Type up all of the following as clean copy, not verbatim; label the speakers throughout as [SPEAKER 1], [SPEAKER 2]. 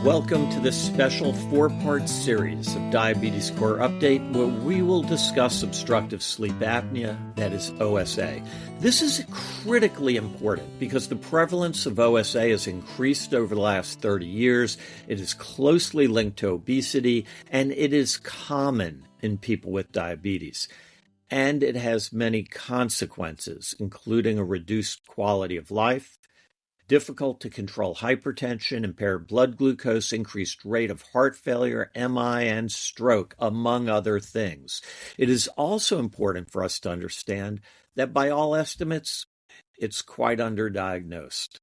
[SPEAKER 1] Welcome to this special four-part series of Diabetes Core Update, where we will discuss obstructive sleep apnea, that is OSA. This is critically important because the prevalence of OSA has increased over the last 30 years. It is closely linked to obesity, and it is common in people with diabetes. And it has many consequences, including a reduced quality of life, difficult to control hypertension, impaired blood glucose, increased rate of heart failure, MI, and stroke, among other things. It is also important for us to understand that by all estimates, it's quite underdiagnosed.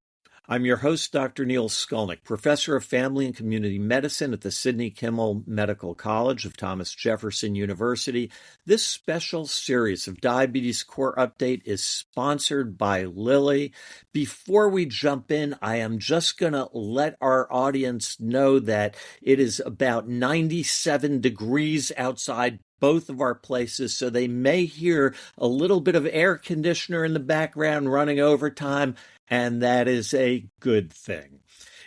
[SPEAKER 1] I'm your host, Dr. Neil Skolnik, professor of family and community medicine at the Sidney Kimmel Medical College of Thomas Jefferson University. This special series of Diabetes Core Update is sponsored by Lilly. Before we jump in, I am just going to let our audience know that it is about 97 degrees outside both of our places, so they may hear a little bit of air conditioner in the background running overtime, and that is a good thing.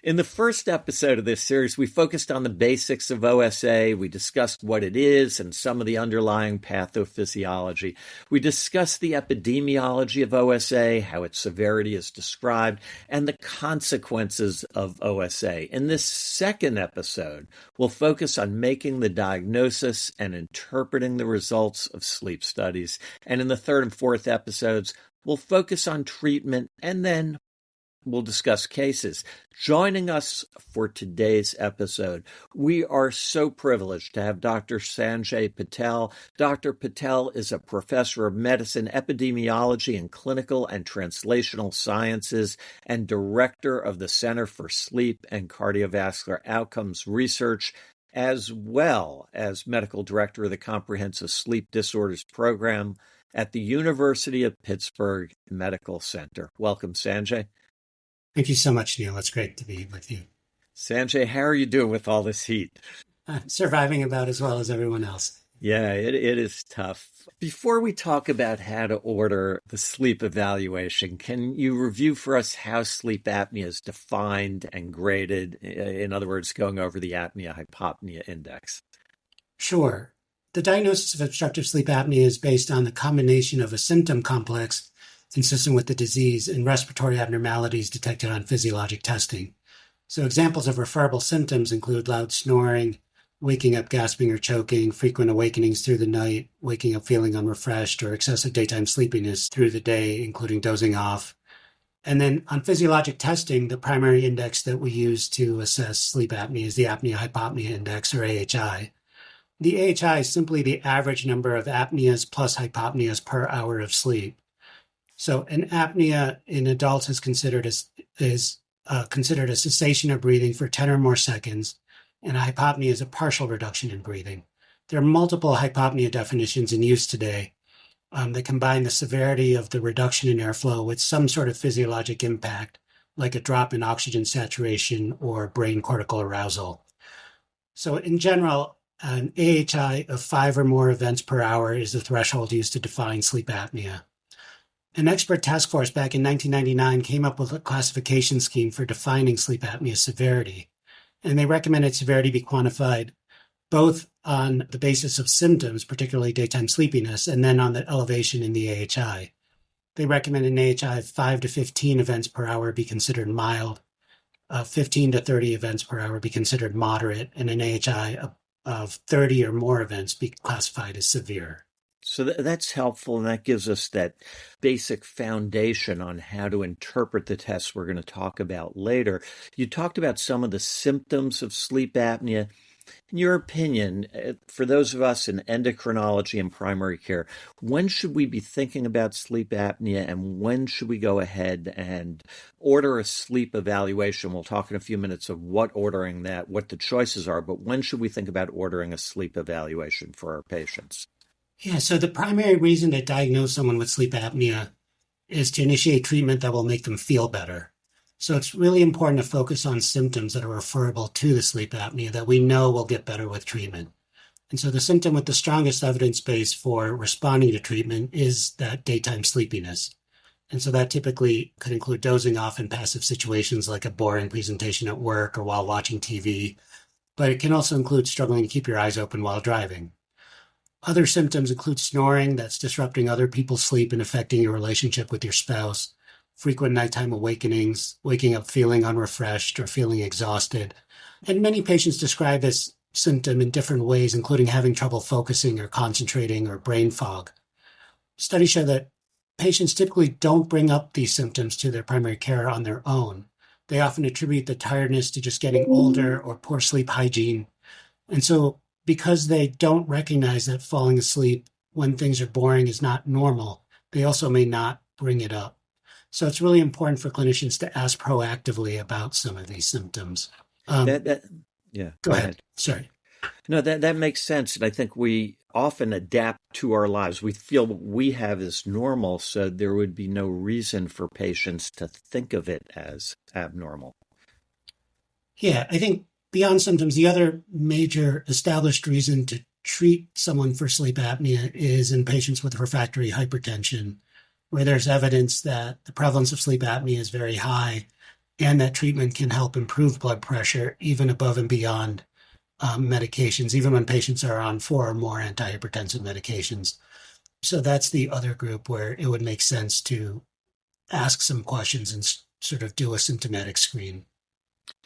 [SPEAKER 1] In the first episode of this series, we focused on the basics of OSA. We discussed what it is and some of the underlying pathophysiology. We discussed the epidemiology of OSA, how its severity is described, and the consequences of OSA. In this second episode, we'll focus on making the diagnosis and interpreting the results of sleep studies. And in the third and fourth episodes, we'll focus on treatment, and then we'll discuss cases. Joining us for today's episode, we are so privileged to have Dr. Sanjay Patel. Dr. Patel is a professor of medicine, epidemiology, and clinical and translational sciences, and director of the Center for Sleep and Cardiovascular Outcomes Research, as well as medical director of the Comprehensive Sleep Disorders Program at the University of Pittsburgh Medical Center. Welcome, Sanjay.
[SPEAKER 2] Thank you so much, Neil. It's great to be with you.
[SPEAKER 1] Sanjay, how are you doing with all this heat?
[SPEAKER 2] Surviving about as well as everyone else.
[SPEAKER 1] Yeah, it is tough. Before we talk about how to order the sleep evaluation, can you review for us how sleep apnea is defined and graded? In other words, going over the apnea-hypopnea index.
[SPEAKER 2] Sure. The diagnosis of obstructive sleep apnea is based on the combination of a symptom complex consistent with the disease and respiratory abnormalities detected on physiologic testing. So examples of referable symptoms include loud snoring, waking up gasping or choking, frequent awakenings through the night, waking up feeling unrefreshed, or excessive daytime sleepiness through the day, including dozing off. And then on physiologic testing, the primary index that we use to assess sleep apnea is the apnea-hypopnea index, or AHI. The AHI is simply the average number of apneas plus hypopneas per hour of sleep. So an apnea in adults is considered a cessation of breathing for 10 or more seconds, and a hypopnea is a partial reduction in breathing. There are multiple hypopnea definitions in use today that combine the severity of the reduction in airflow with some sort of physiologic impact, like a drop in oxygen saturation or brain cortical arousal. So in general, an AHI of 5 or more events per hour is the threshold used to define sleep apnea. An expert task force back in 1999 came up with a classification scheme for defining sleep apnea severity, and they recommended severity be quantified both on the basis of symptoms, particularly daytime sleepiness, and then on the elevation in the AHI. They recommended an AHI of 5 to 15 events per hour be considered mild, 15 to 30 events per hour be considered moderate, and an AHI of 30 or more events be classified as severe.
[SPEAKER 1] So that's helpful, and that gives us that basic foundation on how to interpret the tests we're going to talk about later. You talked about some of the symptoms of sleep apnea. In your opinion, for those of us in endocrinology and primary care, when should we be thinking about sleep apnea, and when should we go ahead and order a sleep evaluation? We'll talk in a few minutes of what ordering that, what the choices are, but when should we think about ordering a sleep evaluation for our patients?
[SPEAKER 2] Yeah, so the primary reason to diagnose someone with sleep apnea is to initiate treatment that will make them feel better. So it's really important to focus on symptoms that are referable to the sleep apnea that we know will get better with treatment. And so the symptom with the strongest evidence base for responding to treatment is that daytime sleepiness. And so that typically could include dozing off in passive situations like a boring presentation at work or while watching TV, but it can also include struggling to keep your eyes open while driving. Other symptoms include snoring that's disrupting other people's sleep and affecting your relationship with your spouse, frequent nighttime awakenings, waking up feeling unrefreshed or feeling exhausted. And many patients describe this symptom in different ways, including having trouble focusing or concentrating or brain fog. Studies show that patients typically don't bring up these symptoms to their primary care on their own. They often attribute the tiredness to just getting older or poor sleep hygiene. And so because they don't recognize that falling asleep when things are boring is not normal, they also may not bring it up. So it's really important for clinicians to ask proactively about some of these symptoms.
[SPEAKER 1] Yeah.
[SPEAKER 2] Go ahead. Sorry.
[SPEAKER 1] No, that makes sense. And I think we often adapt to our lives. We feel what we have is normal, so there would be no reason for patients to think of it as abnormal.
[SPEAKER 2] Yeah, I think beyond symptoms, the other major established reason to treat someone for sleep apnea is in patients with refractory hypertension, where there's evidence that the prevalence of sleep apnea is very high and that treatment can help improve blood pressure even above and beyond medications, even when patients are on 4 or more antihypertensive medications. So that's the other group where it would make sense to ask some questions and sort of do a symptomatic screen.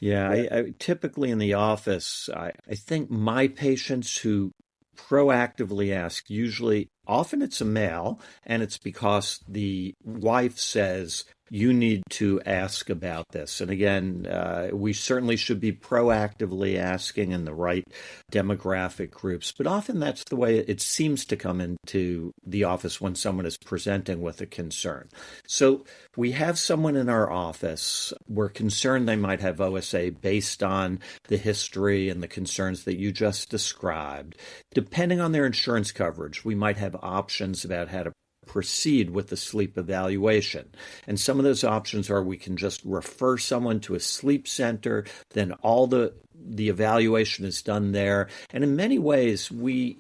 [SPEAKER 1] Yeah, I typically in the office, I think my patients who proactively ask, usually, often it's a male, and it's because the wife says, you need to ask about this. And again, we certainly should be proactively asking in the right demographic groups, but often that's the way it seems to come into the office when someone is presenting with a concern. So we have someone in our office, we're concerned they might have OSA based on the history and the concerns that you just described. Depending on their insurance coverage, we might have options about how to proceed with the sleep evaluation. And some of those options are we can just refer someone to a sleep center, then all the evaluation is done there. And in many ways,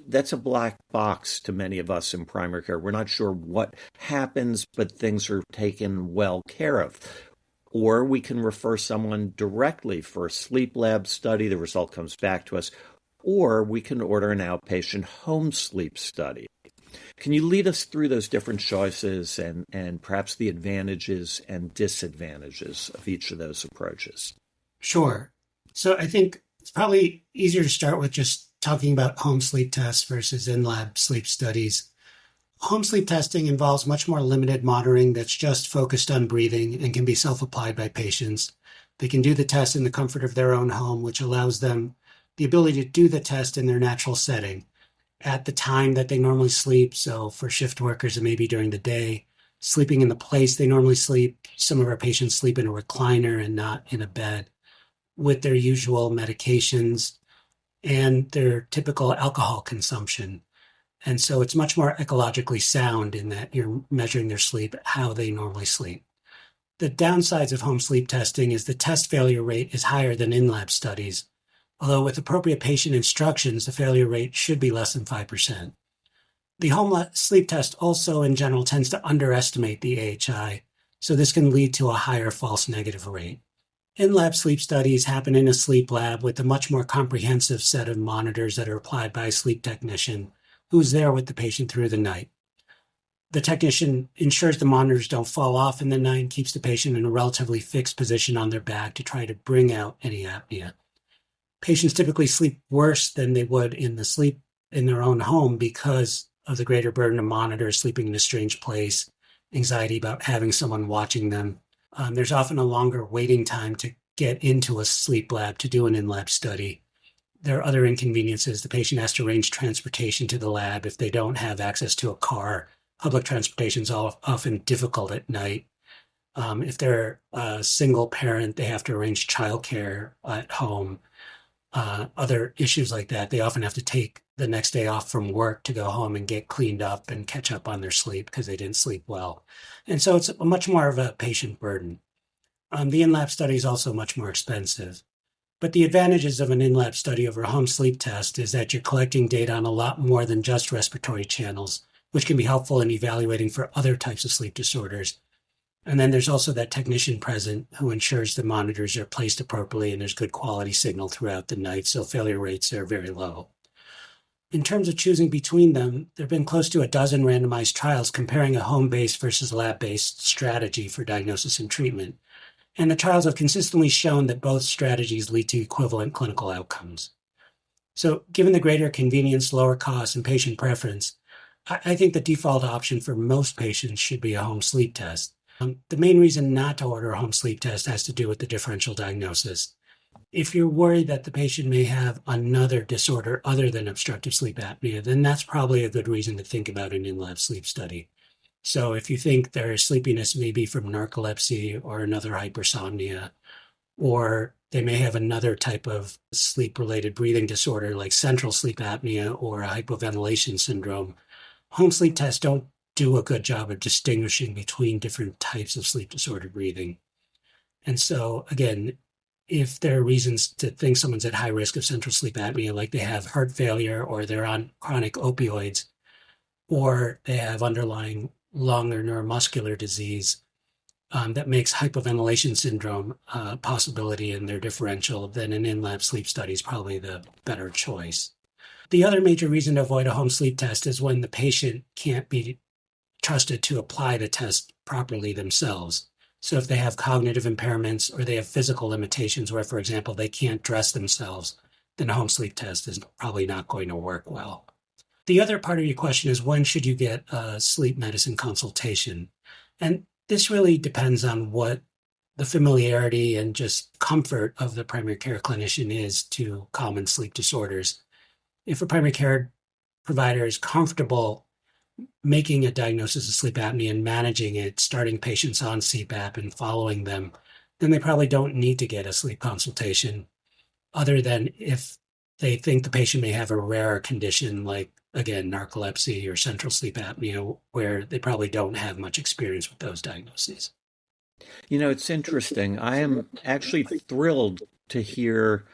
[SPEAKER 1] that's a black box to many of us in primary care. We're not sure what happens, but things are taken well care of. Or we can refer someone directly for a sleep lab study. The result comes back to us. Or we can order an outpatient home sleep study. Can you lead us through those different choices and perhaps the advantages and disadvantages of each of those approaches?
[SPEAKER 2] Sure. So I think it's probably easier to start with just talking about home sleep tests versus in-lab sleep studies. Home sleep testing involves much more limited monitoring that's just focused on breathing and can be self-applied by patients. They can do the test in the comfort of their own home, which allows them the ability to do the test in their natural setting at the time that they normally sleep. So for shift workers, it may be during the day, sleeping in the place they normally sleep. Some of our patients sleep in a recliner and not in a bed, with their usual medications and their typical alcohol consumption. And so it's much more ecologically sound in that you're measuring their sleep, how they normally sleep. The downsides of home sleep testing is the test failure rate is higher than in-lab studies, although with appropriate patient instructions, the failure rate should be less than 5%. The home sleep test also, in general, tends to underestimate the AHI, so this can lead to a higher false negative rate. In-lab sleep studies happen in a sleep lab with a much more comprehensive set of monitors that are applied by a sleep technician who's there with the patient through the night. The technician ensures the monitors don't fall off in the night and keeps the patient in a relatively fixed position on their back to try to bring out any apnea. Patients typically sleep worse than they would in their own home because of the greater burden of monitors, sleeping in a strange place, anxiety about having someone watching them. There's often a longer waiting time to get into a sleep lab to do an in-lab study. There are other inconveniences. The patient has to arrange transportation to the lab if they don't have access to a car. Public transportation is often difficult at night. If they're a single parent, they have to arrange childcare at home. Other issues like that. They often have to take the next day off from work to go home and get cleaned up and catch up on their sleep because they didn't sleep well. And so it's much more of a patient burden. The in-lab study is also much more expensive. But the advantages of an in-lab study over a home sleep test is that you're collecting data on a lot more than just respiratory channels, which can be helpful in evaluating for other types of sleep disorders. And then there's also that technician present who ensures the monitors are placed appropriately and there's good quality signal throughout the night, so failure rates are very low. In terms of choosing between them, there have been close to a dozen randomized trials comparing a home-based versus lab-based strategy for diagnosis and treatment. And the trials have consistently shown that both strategies lead to equivalent clinical outcomes. So given the greater convenience, lower cost, and patient preference, I think the default option for most patients should be a home sleep test. The main reason not to order a home sleep test has to do with the differential diagnosis. If you're worried that the patient may have another disorder other than obstructive sleep apnea, then that's probably a good reason to think about an in-lab sleep study. So if you think their sleepiness may be from narcolepsy or another hypersomnia, or they may have another type of sleep-related breathing disorder like central sleep apnea or a hypoventilation syndrome, home sleep tests don't do a good job of distinguishing between different types of sleep disordered breathing. And so, again, if there are reasons to think someone's at high risk of central sleep apnea, like they have heart failure or they're on chronic opioids, or they have underlying lung or neuromuscular disease, that makes hypoventilation syndrome a possibility in their differential, then an in-lab sleep study is probably the better choice. The other major reason to avoid a home sleep test is when the patient can't be trusted to apply the test properly themselves. So if they have cognitive impairments or they have physical limitations where, for example, they can't dress themselves, then a home sleep test is probably not going to work well. The other part of your question is when should you get a sleep medicine consultation? And this really depends on what the familiarity and just comfort of the primary care clinician is to common sleep disorders. If a primary care provider is comfortable making a diagnosis of sleep apnea and managing it, starting patients on CPAP and following them, then they probably don't need to get a sleep consultation, other than if they think the patient may have a rarer condition like, again, narcolepsy or central sleep apnea, where they probably don't have much experience with those diagnoses.
[SPEAKER 1] You know, it's interesting. I am actually thrilled to hear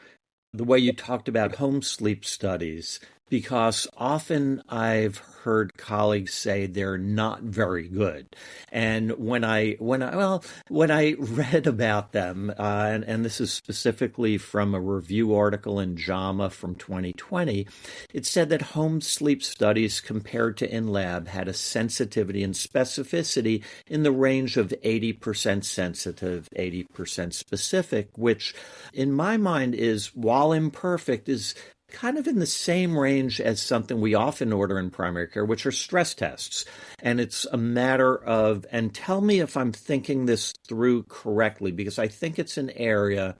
[SPEAKER 1] the way you talked about home sleep studies, because often I've heard colleagues say they're not very good. And when I read about them, and this is specifically from a review article in JAMA from 2020, it said that home sleep studies compared to in-lab had a sensitivity and specificity in the range of 80% sensitive, 80% specific, which in my mind is, while imperfect, is kind of in the same range as something we often order in primary care, which are stress tests. And it's a matter of, and tell me if I'm thinking this through correctly, because I think it's an area,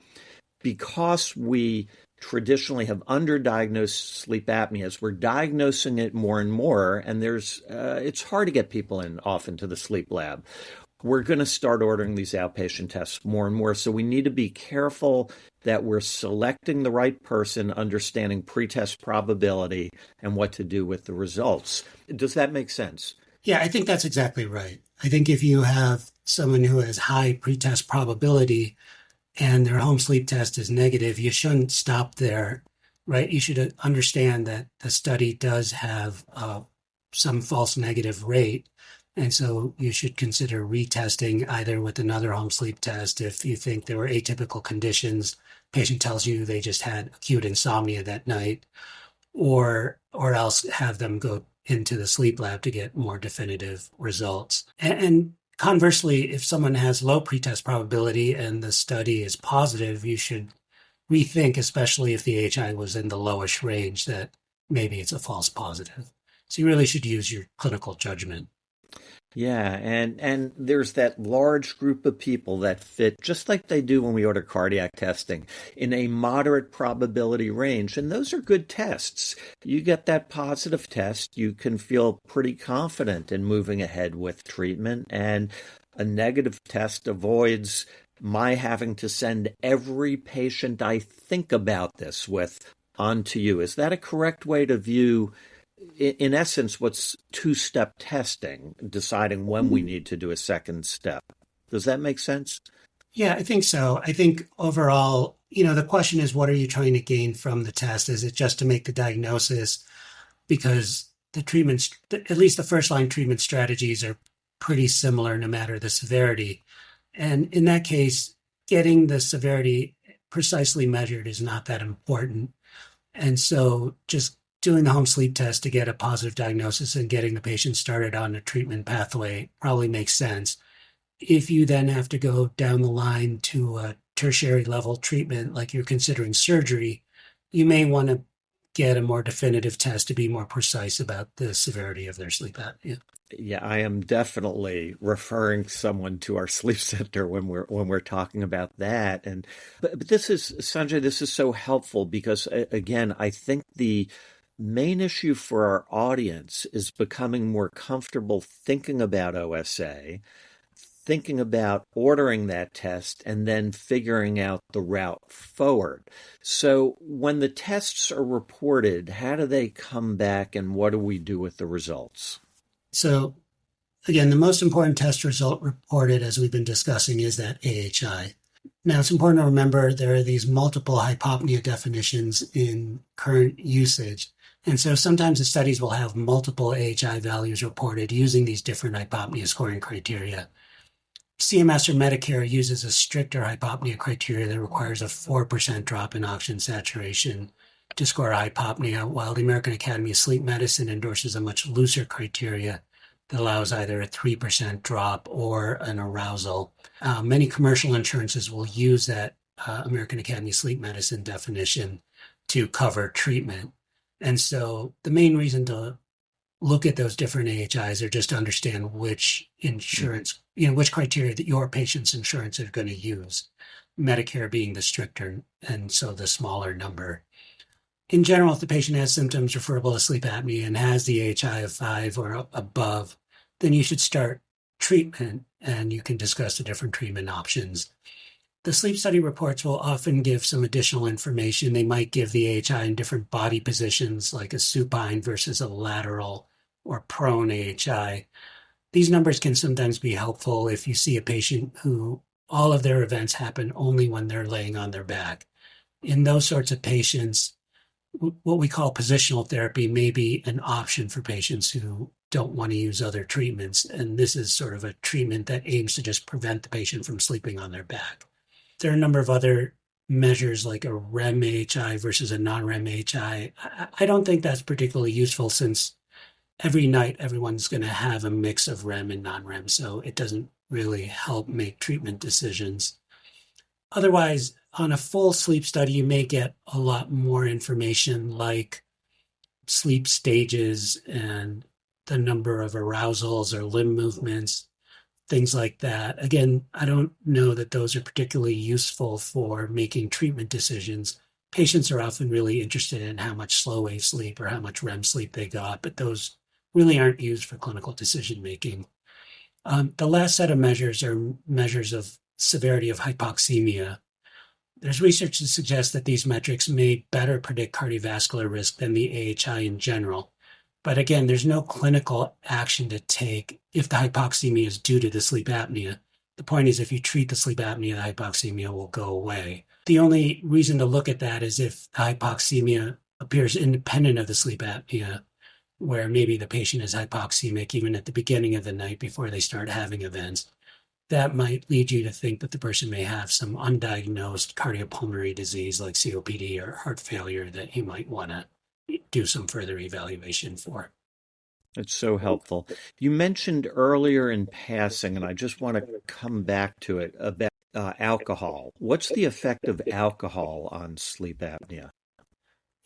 [SPEAKER 1] because we traditionally have underdiagnosed sleep apneas, we're diagnosing it more and more, and it's hard to get people in often to the sleep lab. We're going to start ordering these outpatient tests more and more. So we need to be careful that we're selecting the right person, understanding pretest probability, and what to do with the results. Does that make sense?
[SPEAKER 2] Yeah, I think that's exactly right. I think if you have someone who has high pretest probability and their home sleep test is negative, you shouldn't stop there, right? You should understand that the study does have some false negative rate. And so you should consider retesting either with another home sleep test if you think there were atypical conditions. Patient tells you they just had acute insomnia that night, or else have them go into the sleep lab to get more definitive results. And conversely, if someone has low pretest probability and the study is positive, you should rethink, especially if the AHI was in the lowish range, that maybe it's a false positive. So you really should use your clinical judgment.
[SPEAKER 1] Yeah, and there's that large group of people that fit, just like they do when we order cardiac testing, in a moderate probability range. And those are good tests. You get that positive test, you can feel pretty confident in moving ahead with treatment. And a negative test avoids my having to send every patient I think about this with onto you. Is that a correct way to view, in essence, what's two-step testing, deciding when we need to do a second step? Does that make sense?
[SPEAKER 2] Yeah, I think so. I think overall, the question is, what are you trying to gain from the test? Is it just to make the diagnosis? Because the treatments, at least the first-line treatment strategies, are pretty similar no matter the severity. And in that case, getting the severity precisely measured is not that important. And so just doing the home sleep test to get a positive diagnosis and getting the patient started on a treatment pathway probably makes sense. If you then have to go down the line to a tertiary level treatment, like you're considering surgery, you may want to get a more definitive test to be more precise about the severity of their sleep apnea.
[SPEAKER 1] Yeah, I am definitely referring someone to our sleep center when we're talking about that. And but this is Sanjay, this is so helpful because again, I think the main issue for our audience is becoming more comfortable thinking about OSA, thinking about ordering that test, and then figuring out the route forward. So when the tests are reported, how do they come back and what do we do with the results?
[SPEAKER 2] So again, the most important test result reported, as we've been discussing, is that AHI. Now, it's important to remember there are these multiple hypopnea definitions in current usage. And so sometimes the studies will have multiple AHI values reported using these different hypopnea scoring criteria. CMS or Medicare uses a stricter hypopnea criteria that requires a 4% drop in oxygen saturation to score hypopnea, while the American Academy of Sleep Medicine endorses a much looser criteria that allows either a 3% drop or an arousal. Many commercial insurances will use that American Academy of Sleep Medicine definition to cover treatment. And so the main reason to look at those different AHIs are just to understand which insurance, which criteria that your patient's insurance are going to use, Medicare being the stricter and so the smaller number. In general, if the patient has symptoms referable to sleep apnea and has the AHI of 5 or above, then you should start treatment and you can discuss the different treatment options. The sleep study reports will often give some additional information. They might give the AHI in different body positions, like a supine versus a lateral or prone AHI. These numbers can sometimes be helpful if you see a patient who all of their events happen only when they're laying on their back. In those sorts of patients, what we call positional therapy may be an option for patients who don't want to use other treatments. And this is sort of a treatment that aims to just prevent the patient from sleeping on their back. There are a number of other measures like a REM AHI versus a non-REM AHI. I don't think that's particularly useful since every night everyone's going to have a mix of REM and non-REM, so it doesn't really help make treatment decisions. Otherwise, on a full sleep study, you may get a lot more information like sleep stages and the number of arousals or limb movements, things like that. Again, I don't know that those are particularly useful for making treatment decisions. Patients are often really interested in how much slow wave sleep or how much REM sleep they got, but those really aren't used for clinical decision making. The last set of measures are measures of severity of hypoxemia. There's research to suggest that these metrics may better predict cardiovascular risk than the AHI in general. But again, there's no clinical action to take if the hypoxemia is due to the sleep apnea. The point is, if you treat the sleep apnea, the hypoxemia will go away. The only reason to look at that is if the hypoxemia appears independent of the sleep apnea, where maybe the patient is hypoxemic even at the beginning of the night before they start having events. That might lead you to think that the person may have some undiagnosed cardiopulmonary disease like COPD or heart failure that you might want to do some further evaluation for.
[SPEAKER 1] It's so helpful. You mentioned earlier in passing, and I just want to come back to it, about alcohol. What's the effect of alcohol on sleep apnea?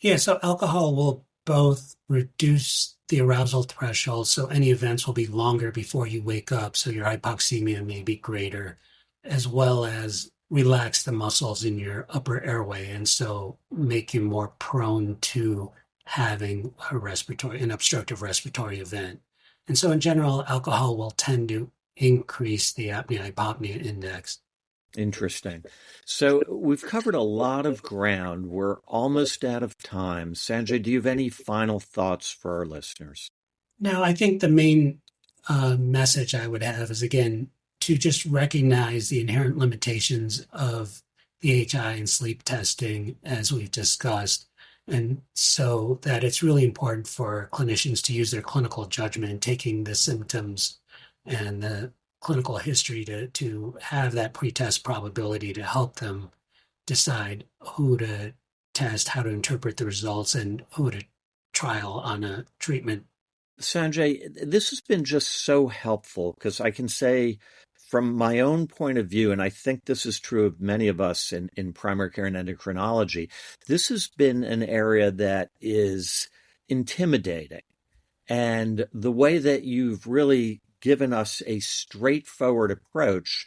[SPEAKER 2] Yeah, so alcohol will both reduce the arousal threshold, so any events will be longer before you wake up, so your hypoxemia may be greater, as well as relax the muscles in your upper airway, and so make you more prone to having an obstructive respiratory event. And so in general, alcohol will tend to increase the apnea-hypopnea index.
[SPEAKER 1] Interesting. So we've covered a lot of ground. We're almost out of time. Sanjay, do you have any final thoughts for our listeners?
[SPEAKER 2] No, I think the main message I would have is, again, to just recognize the inherent limitations of the AHI and sleep testing, as we've discussed, and so that it's really important for clinicians to use their clinical judgment in taking the symptoms and the clinical history to have that pretest probability to help them decide who to test, how to interpret the results, and who to trial on a treatment.
[SPEAKER 1] Sanjay, this has been just so helpful because I can say from my own point of view, and I think this is true of many of us in primary care and endocrinology, this has been an area that is intimidating. And the way that you've really given us a straightforward approach,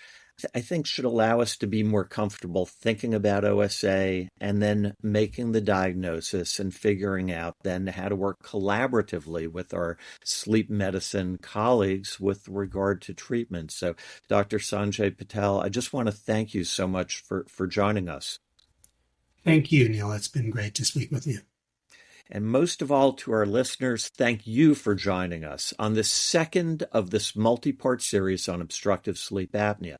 [SPEAKER 1] I think should allow us to be more comfortable thinking about OSA and then making the diagnosis and figuring out then how to work collaboratively with our sleep medicine colleagues with regard to treatment. So, Dr. Sanjay Patel, I just want to thank you so much for joining us.
[SPEAKER 2] Thank you, Neil. It's been great to speak with you.
[SPEAKER 1] And most of all, to our listeners, thank you for joining us on the second of this multi-part series on obstructive sleep apnea.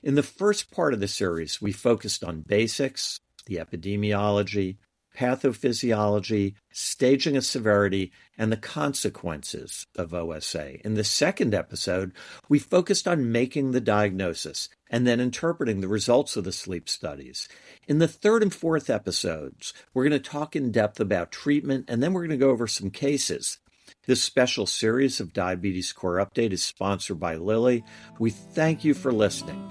[SPEAKER 1] In the first part of the series, we focused on basics, the epidemiology, pathophysiology, staging of severity, and the consequences of OSA. In the second episode, we focused on making the diagnosis and then interpreting the results of the sleep studies. In the third and fourth episodes, we're going to talk in depth about treatment, and then we're going to go over some cases. This special series of Diabetes Core Update is sponsored by Lilly. We thank you for listening.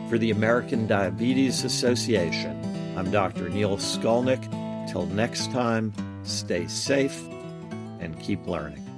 [SPEAKER 1] For the American Diabetes Association, I'm Dr. Neil Skolnik. Till next time, stay safe and keep learning.